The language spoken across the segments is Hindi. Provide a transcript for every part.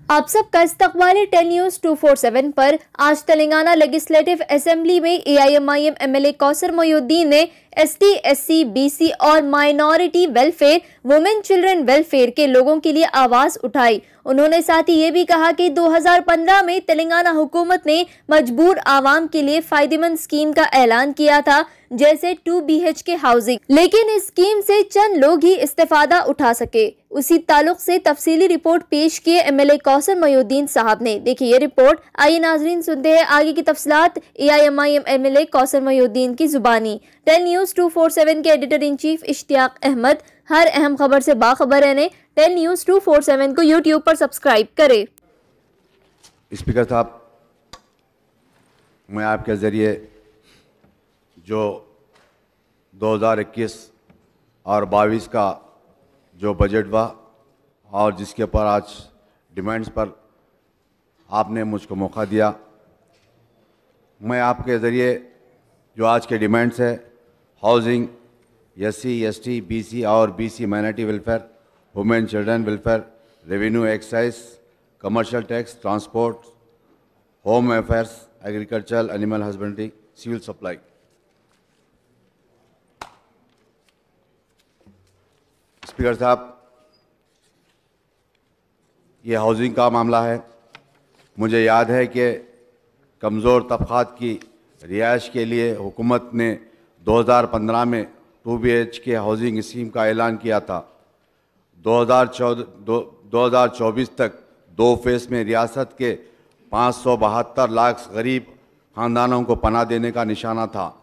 आप सबका इस्तकबाल 10 न्यूज़ 247 पर। आज तेलंगाना लेजिस्लेटिव असेंबली में AIMIM MLA कौसर मोइनुद्दीन ने ST, SC, BC और minority welfare, women children welfare के लोगों के लिए आवाज़ उठाई। उन्होंने साथ ही ये भी कहा कि 2015 में तेलंगाना हुकूमत ने मजबूर आवाम के लिए फायदेमंद स्कीम का ऐलान किया था, जैसे 2 BHK हाउसिंग, लेकिन इस स्कीम से चंद लोग ही इस्तेफादा उठा सके। उसी ताल्लुक से तफसीली रिपोर्ट पेश किए MLA कौसर मोइनुद्दीन साहब ने। देखिए ये रिपोर्ट। आइए नाजरीन सुनते हैं आगे की तफसीलात AIMIM MLA कौसर मोइनुद्दीन की जुबानी। 10 न्यूज़ 247 के editor in chief Ishtiaq Ahmed. हर अहम खबर से बाखबर रहने 10 न्यूज़ 247 को YouTube पर सब्सक्राइब करें। स्पीकर साहब, मैं आपके ज़रिए जो 2021 और 22 का जो बजट हुआ और जिसके ऊपर आज डिमांड्स पर आपने मुझको मौका दिया, मैं आपके ज़रिए जो आज के डिमांड्स है हाउसिंग, SC, ST, BC और BC minority welfare, women children welfare, revenue excise, commercial tax, transport, home affairs, agriculture, animal husbandry, civil supply. Speaker साहब, ये हाउसिंग का मामला है। मुझे याद है कि कमज़ोर तबक़ात की रिहाइश के लिए हुकूमत ने 2015 में 2 BHK हाउसिंग स्कीम का ऐलान किया था। 2024 तक 2 फेज़ में रियासत के 572 लाख गरीब ख़ानदानों को पनाह देने का निशाना था।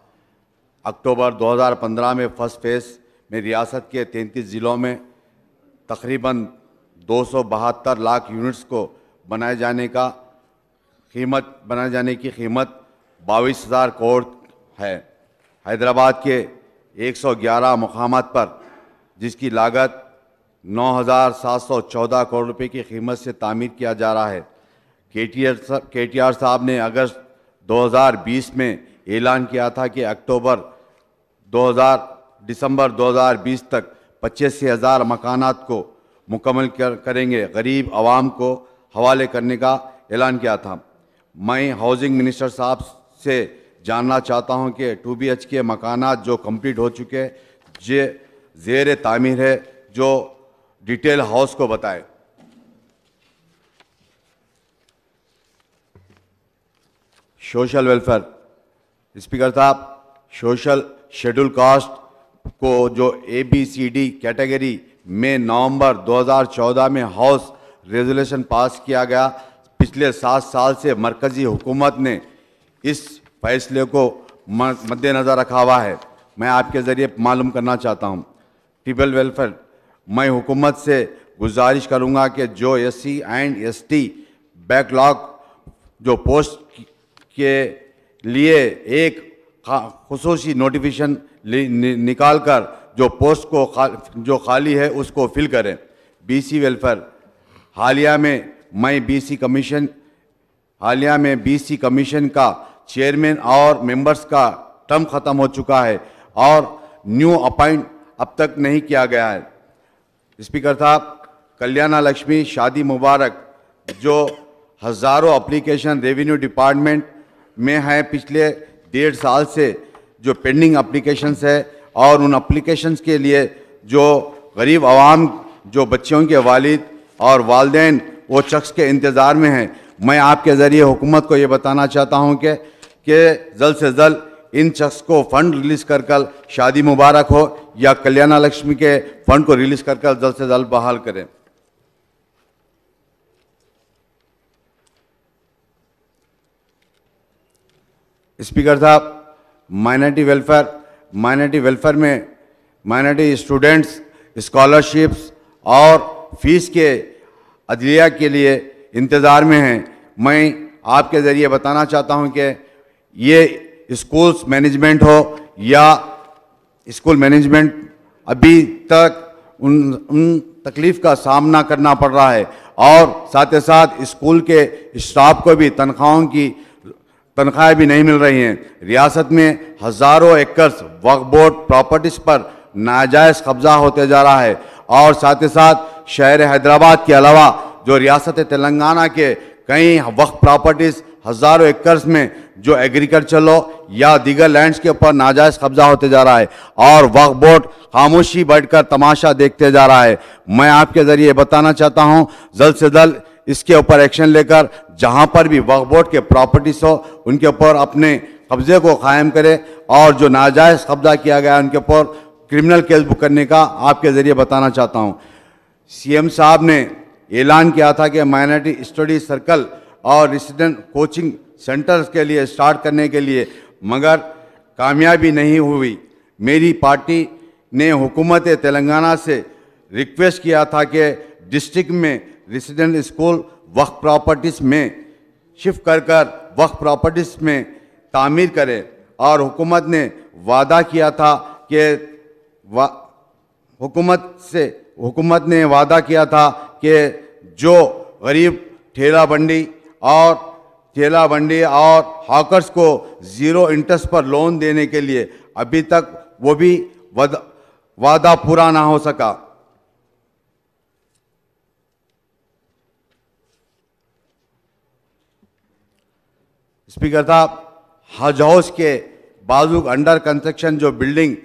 अक्टूबर 2015 में फर्स्ट फेज़ में रियासत के 33 ज़िलों में तकरीबन 272 लाख यूनिट्स को बनाए जाने की कीमत 22,000 करोड़ है। हैदराबाद के 111 मुकामात पर जिसकी लागत 9,714 करोड़ रुपए की कीमत से तामीर किया जा रहा है। KTR साहब ने अगस्त 2020 में ऐलान किया था कि दिसंबर 2020 तक 85,000 मकानात को मुकम्मल करेंगे, गरीब आवाम को हवाले करने का ऐलान किया था। मैं हाउसिंग मिनिस्टर साहब से जानना चाहता हूं कि 2 BHK मकानात जो कंप्लीट हो चुके ज़ेर तामीर है, जो डिटेल हाउस को बताए। Social welfare. स्पीकर साहब, सोशल शेड्यूल कास्ट को जो ABCD कैटेगरी में नवंबर 2014 में हाउस रेजोल्यूशन पास किया गया। पिछले 7 साल से मरकज़ी हुकूमत ने इस फैसले को मद्देनज़र रखा हुआ है। मैं आपके ज़रिए मालूम करना चाहता हूँ। ट्रिपल वेलफेयर, मैं हुकूमत से गुजारिश करूँगा कि जो SC एंड ST बैकलॉग जो पोस्ट के लिए एक खुसूसी नोटिफिकेशन निकाल कर जो पोस्ट को जो खाली है उसको फिल करें। BC वेलफेयर, हालिया में BC कमीशन का चेयरमैन और मेंबर्स का टर्म ख़त्म हो चुका है और न्यू अपॉइंट अब तक नहीं किया गया है। स्पीकर साहब, कल्याण लक्ष्मी शादी मुबारक जो हज़ारों एप्लीकेशन रेवेन्यू डिपार्टमेंट में है, पिछले 1.5 साल से जो पेंडिंग एप्लीकेशंस है और उन एप्लीकेशंस के लिए जो गरीब आवाम, जो बच्चों के वालिद और वालिदैन वो शख्स के इंतज़ार में हैं। मैं आपके ज़रिए हुकूमत को ये बताना चाहता हूँ कि जल्द से जल्द इन शख्स को फ़ंड रिलीज़ कर कल शादी मुबारक हो या कल्याण लक्ष्मी के फ़ंड को रिलीज़ कर कल जल्द से जल्द बहाल करें। स्पीकर साहब, माइनॉरिटी वेलफेयर में माइनॉरिटी स्टूडेंट्स स्कॉलरशिप्स और फीस के अदलिया के लिए इंतज़ार में हैं। मैं आपके ज़रिए बताना चाहता हूं कि ये स्कूल्स मैनेजमेंट हो या स्कूल मैनेजमेंट अभी तक उन तकलीफ़ का सामना करना पड़ रहा है और साथ ही साथ स्कूल के स्टाफ को भी तनख्वाहें भी नहीं मिल रही हैं। रियासत में हज़ारों एकड़ वक्फ बोर्ड प्रॉपर्टीज़ पर नाजायज़ कब्ज़ा होते जा रहा है और साथ ही साथ शहर हैदराबाद के अलावा जो रियासत तेलंगाना के कई वक्फ प्रॉपर्टीज हज़ारों एकर्स में जो एग्रीकल्चर या दीगर लैंड्स के ऊपर नाजायज़ कब्जा होते जा रहा है और वक्फ बोर्ड खामोशी बैठकर तमाशा देखते जा रहा है। मैं आपके ज़रिए बताना चाहता हूं, जल्द से जल्द इसके ऊपर एक्शन लेकर जहां पर भी वक्फ बोर्ड के प्रॉपर्टीज हो उनके ऊपर अपने कब्जे को कायम करे और जो नाजायज़ कब्जा किया गया उनके ऊपर क्रिमिनल केस बुक करने का आपके ज़रिए बताना चाहता हूं। सीएम साहब ने ऐलान किया था कि माइनॉरिटी स्टडी सर्कल और रेसिडेंट कोचिंग सेंटर्स के लिए स्टार्ट करने के लिए, मगर कामयाबी नहीं हुई। मेरी पार्टी ने हुकूमत तेलंगाना से रिक्वेस्ट किया था कि डिस्ट्रिक्ट में रेसिडेंट स्कूल वक्फ प्रॉपर्टीज़ में शिफ्ट कर वक्फ प्रॉपर्टीज़ में तामीर करे और हुकूमत ने वादा किया था कि हुकूमत ने वादा किया था कि जो गरीब ठेला बंडी और हॉकर्स को ज़ीरो इंटरेस्ट पर लोन देने के लिए अभी तक वो भी वादा पूरा ना हो सका। स्पीकर साहब, हज हाउस के बाजू अंडर कंस्ट्रक्शन जो बिल्डिंग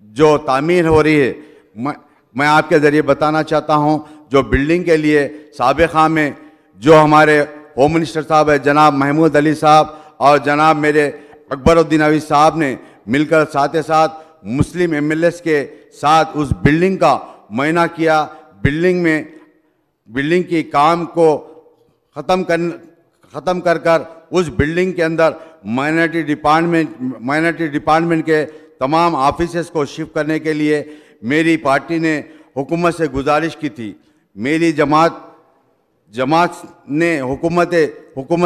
जो तामीर हो रही है, मैं आपके ज़रिए बताना चाहता हूं, जो बिल्डिंग के लिए साबिक़ा में जो हमारे होम मिनिस्टर साहब है जनाब महमूद अली साहब और जनाब मेरे अकबरुद्दीन अवी साहब ने मिलकर साथ ही साथ मुस्लिम एमएलएस के साथ उस बिल्डिंग का मुआयना किया। बिल्डिंग की काम को ख़त्म कर उस बिल्डिंग के अंदर माइनॉरिटी डिपार्टमेंट के तमाम ऑफिसेस को शिफ्ट करने के लिए मेरी पार्टी ने हुकूमत से गुजारिश की थी। मेरी जमात ने हुकूमत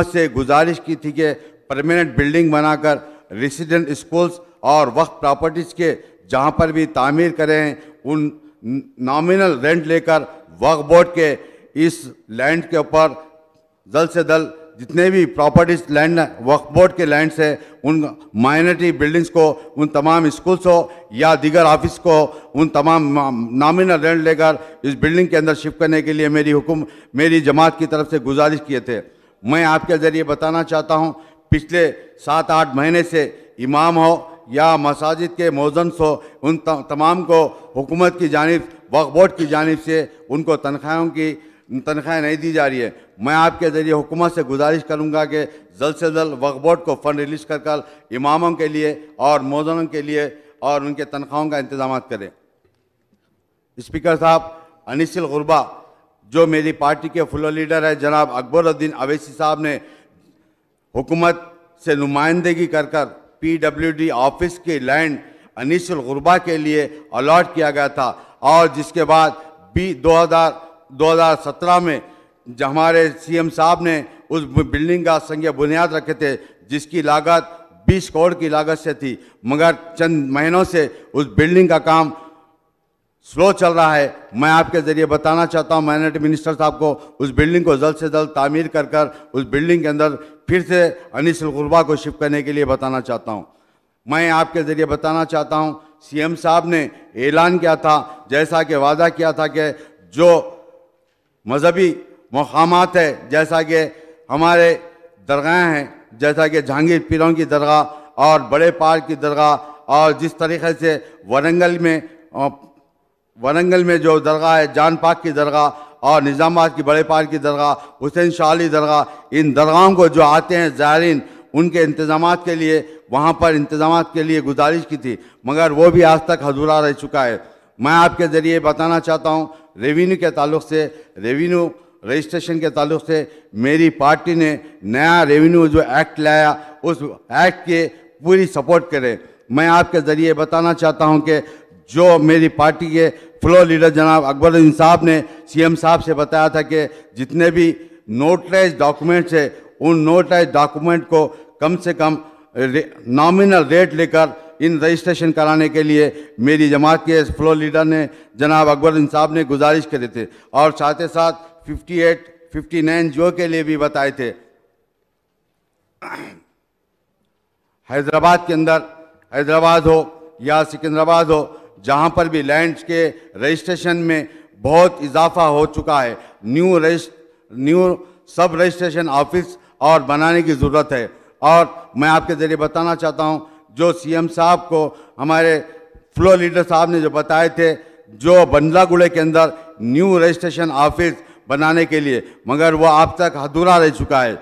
से गुजारिश की थी कि परमानेंट बिल्डिंग बनाकर रेसिडेंट स्कूल्स और वक्फ प्रॉपर्टीज़ के जहां पर भी तामीर करें उन नॉमिनल रेंट लेकर वक्फ बोर्ड के इस लैंड के ऊपर जल्द से जल्द जितने भी प्रॉपर्टीज लैंड वक्फ बोर्ड के लैंड्स है उन माइनॉरिटी बिल्डिंग्स को, उन तमाम स्कूल्स हो या दीगर ऑफिस को, उन तमाम नॉमिनल रेंट लेकर इस बिल्डिंग के अंदर शिफ्ट करने के लिए मेरी जमात की तरफ से गुजारिश किए थे। मैं आपके ज़रिए बताना चाहता हूँ, पिछले 7-8 महीने से इमाम हो या मसाजिद के मौज़िन हो, उन तमाम को हुकूमत की जानिब वक्फ बोर्ड की जानिब से उनको तनख्वाहें नहीं दी जा रही है। मैं आपके ज़रिए हुकूमत से गुजारिश करूंगा कि जल्द से जल्द वक्फ बोर्ड को फ़ंड रिलीज़ कर इमामों के लिए और मौज़िनों के लिए और उनके तनख्वाहों का इंतज़ाम करें। स्पीकर साहब, अनीसुल गुरबा जो मेरी पार्टी के फुल लीडर है जनाब अकबरुद्दीन अवैसी साहब ने हुकूमत से नुमाइंदगी कर PWD ऑफिस के लैंड अनीसुल गुरबा के लिए अलॉट किया गया था और जिसके बाद 2017 में हमारे सीएम साहब ने उस बिल्डिंग का संग बुनियाद रखे थे जिसकी लागत 20 करोड़ की लागत से थी, मगर चंद महीनों से उस बिल्डिंग का काम स्लो चल रहा है। मैं आपके ज़रिए बताना चाहता हूं माइनॉरिटी मिनिस्टर साहब को उस बिल्डिंग को जल्द से जल्द तामीर कर उस बिल्डिंग के अंदर फिर से अनीसुल गुरबा को शिफ्ट करने के लिए बताना चाहता हूं। मैं आपके ज़रिए बताना चाहता हूं, सीएम साहब ने ऐलान किया था, जैसा कि वादा किया था कि जो मजहबी मकामात है जैसा कि हमारे दरगाहें हैं, जैसा कि जहांगीर पीरों की दरगाह और बड़े पहाड़ की दरगाह और जिस तरीके से वरंगल में जो दरगाह है जान पाक की दरगाह और निज़ामाबाद की बड़े पहाड़ की दरगाह, हुसैन शाह अली दरगाह, इन दरगाहों को जो आते हैं ज़ायरीन उनके इंतज़ामात के लिए वहाँ पर इंतज़ामात के लिए गुजारिश की थी, मगर वो भी आज तक अधूरा रह चुका है। मैं आपके ज़रिए बताना चाहता हूँ, रेवेन्यू के ताल्लुक़ से, रेवेन्यू रजिस्ट्रेशन के ताल्लुक़ से मेरी पार्टी ने नया रेवेन्यू जो एक्ट लाया उस एक्ट के पूरी सपोर्ट करें। मैं आपके ज़रिए बताना चाहता हूं कि जो मेरी पार्टी के फ्लोर लीडर जनाब अकबरुद्दीन साहब ने सीएम साहब से बताया था कि जितने भी नोटराइज डॉक्यूमेंट्स है उन नोटराइज डॉक्यूमेंट को कम से कम नॉमिनल रेट लेकर इन रजिस्ट्रेशन कराने के लिए मेरी जमात के फ्लोर लीडर ने जनाब अकबरुद्दीन साहब ने गुजारिश करे थे और साथ ही साथ 58-59 जो के लिए भी बताए थे। हैदराबाद के अंदर, हैदराबाद हो या सिकंदराबाद हो, जहां पर भी लैंड्स के रजिस्ट्रेशन में बहुत इजाफा हो चुका है न्यू सब रजिस्ट्रेशन ऑफिस और बनाने की ज़रूरत है। और मैं आपके ज़रिए बताना चाहता हूं, जो सीएम साहब को हमारे फ्लो लीडर साहब ने जो बताए थे, जो बंदलागुड़े के अंदर न्यू रजिस्ट्रेशन ऑफिस बनाने के लिए, मगर वो अब तक अधूरा रह चुका है।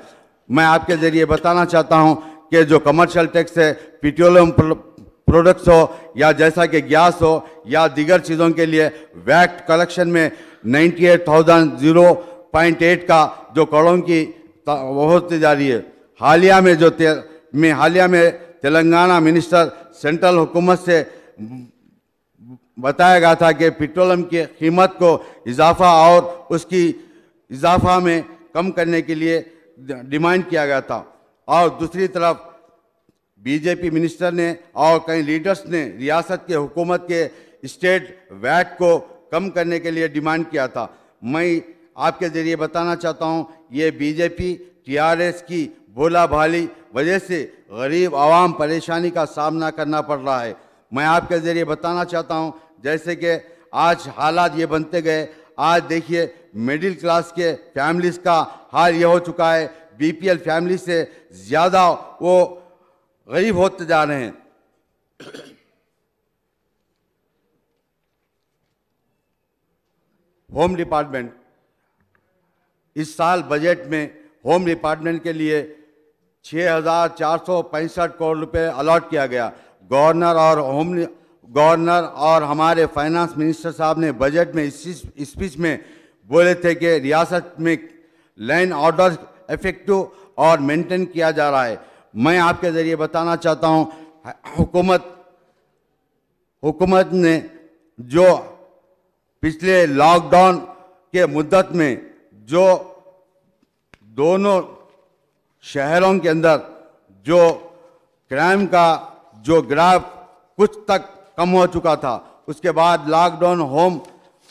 मैं आपके ज़रिए बताना चाहता हूं कि जो कमर्शियल टैक्स है, पेट्रोलियम प्रोडक्ट्स हो या जैसा कि गैस हो या दीगर चीज़ों के लिए वैट कलेक्शन में 98,000.8 का जो करोड़ों की वो होती जा रही है। हालिया में तेलंगाना मिनिस्टर सेंट्रल हुकूमत से बताया गया था कि पेट्रोलियम की कीमत को इजाफा और उसकी इजाफा में कम करने के लिए डिमांड किया गया था। और दूसरी तरफ बीजेपी मिनिस्टर ने और कई लीडर्स ने रियासत के हुकूमत के स्टेट वैट को कम करने के लिए डिमांड किया था। मैं आपके ज़रिए बताना चाहता हूं, ये बीजेपी टीआरएस की भोला भाली वजह से गरीब आवाम परेशानी का सामना करना पड़ रहा है। मैं आपके ज़रिए बताना चाहता हूं, जैसे कि आज हालात ये बनते गए, आज देखिए मिडिल क्लास के फैमिलीज़ का हाल ये हो चुका है, बीपीएल फैमिली से ज़्यादा वो गरीब होते जा रहे हैं। होम डिपार्टमेंट, इस साल बजट में होम डिपार्टमेंट के लिए 6,465 करोड़ रुपए अलॉट किया गया। गवर्नर और हमारे फाइनेंस मिनिस्टर साहब ने बजट में इस स्पीच में बोले थे कि रियासत में लैंड ऑर्डर इफेक्टिव और मेंटेन किया जा रहा है। मैं आपके ज़रिए बताना चाहता हूं, हुकूमत ने जो पिछले लॉकडाउन के मुद्दत में जो दोनों शहरों के अंदर जो क्राइम का जो ग्राफ कुछ तक कम हो चुका था, उसके बाद लॉकडाउन होम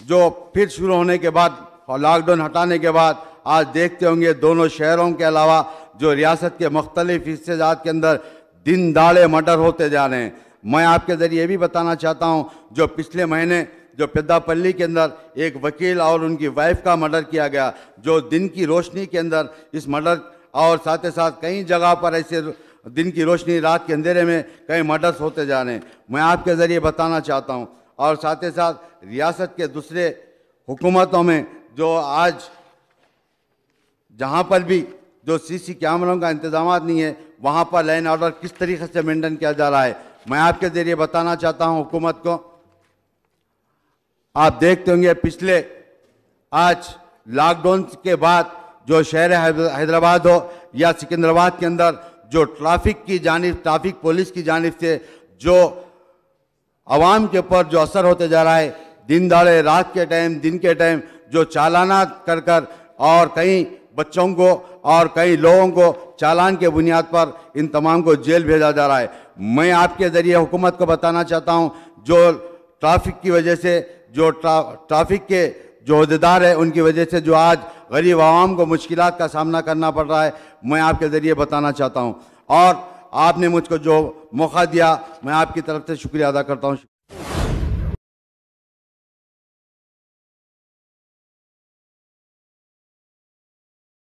जो फिर शुरू होने के बाद और लॉकडाउन हटाने के बाद आज देखते होंगे दोनों शहरों के अलावा जो रियासत के मुख्तलिफ हिस्सेजात के अंदर दिन दाड़े मर्डर होते जा रहे हैं। मैं आपके ज़रिए ये भी बताना चाहता हूँ, जो पिछले महीने जो पेद्दापल्ली के अंदर एक वकील और उनकी वाइफ का मर्डर किया गया, जो दिन की रोशनी के अंदर इस मर्डर और साथ ही साथ कई जगह पर ऐसे दिन की रोशनी रात के अंधेरे में कई मर्डर्स होते जा रहे हैं। मैं आपके ज़रिए बताना चाहता हूँ, और साथ ही साथ रियासत के दूसरे हुकूमतों में जो आज जहाँ पर भी जो सीसी कैमरों का इंतजाम नहीं है, वहाँ पर लाइन ऑर्डर किस तरीके से मेंटेन किया जा रहा है। मैं आपके ज़रिए बताना चाहता हूँ हुकूमत को, आप देखते होंगे पिछले आज लॉकडाउन के बाद जो शहर हैदराबाद हो या सिकंदराबाद के अंदर जो ट्रैफिक पुलिस की जानिब से जो आवाम के ऊपर जो असर होते जा रहा है, दिन दाड़े रात के टाइम दिन के टाइम जो चालाना कर कर और कई बच्चों को और कई लोगों को चालान के बुनियाद पर इन तमाम को जेल भेजा जा रहा है। मैं आपके ज़रिए हुकूमत को बताना चाहता हूं, जो ट्रैफिक की वजह से जो ट्रैफिक के जो अहदेदार है उनकी वजह से जो आज गरीब आवाम को मुश्किलात का सामना करना पड़ रहा है, मैं आपके ज़रिए बताना चाहता हूं। और आपने मुझको जो मौका दिया, मैं आपकी तरफ से शुक्रिया अदा करता हूं।